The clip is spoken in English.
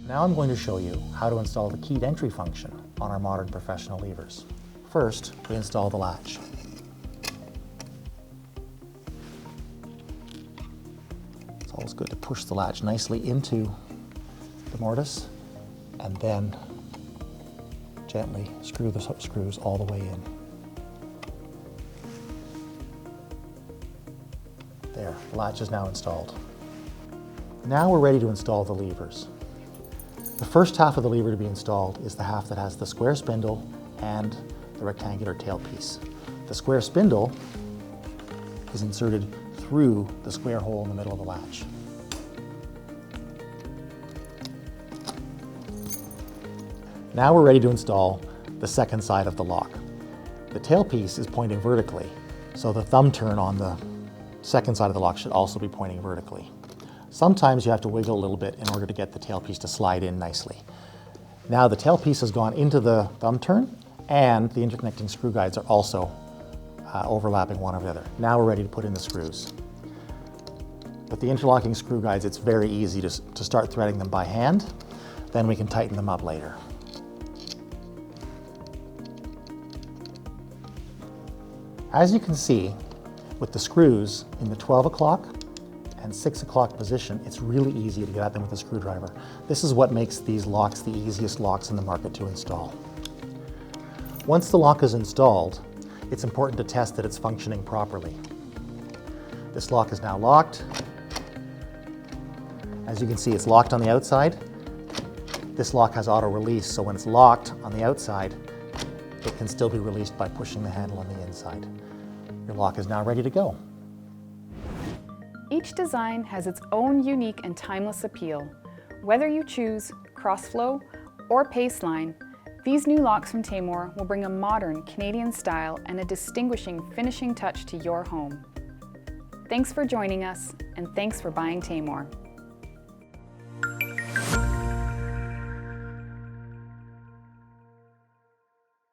Now I'm going to show you how to install the keyed entry function on our modern professional levers. First, we install the latch. It's always good to push the latch nicely into the mortise and then gently screw the screws all the way in. There, the latch is now installed. Now we're ready to install the levers. The first half of the lever to be installed is the half that has the square spindle and the rectangular tailpiece. The square spindle is inserted through the square hole in the middle of the latch. Now we're ready to install the second side of the lock. The tailpiece is pointing vertically, so the thumb turn on the second side of the lock should also be pointing vertically. Sometimes you have to wiggle a little bit in order to get the tailpiece to slide in nicely. Now the tailpiece has gone into the thumb turn and the interconnecting screw guides are also overlapping one another. Now we're ready to put in the screws. With the interlocking screw guides, it's very easy to start threading them by hand. Then we can tighten them up later. As you can see, with the screws in the 12 o'clock and 6 o'clock position, it's really easy to get at them with a screwdriver. This is what makes these locks the easiest locks in the market to install. Once the lock is installed, it's important to test that it's functioning properly. This lock is now locked. As you can see, it's locked on the outside. This lock has auto release, so when it's locked on the outside, it can still be released by pushing the handle on the inside. Your lock is now ready to go. Each design has its own unique and timeless appeal. Whether you choose crossflow or paceline, these new locks from Taymor will bring a modern Canadian style and a distinguishing finishing touch to your home. Thanks for joining us, and thanks for buying Taymor.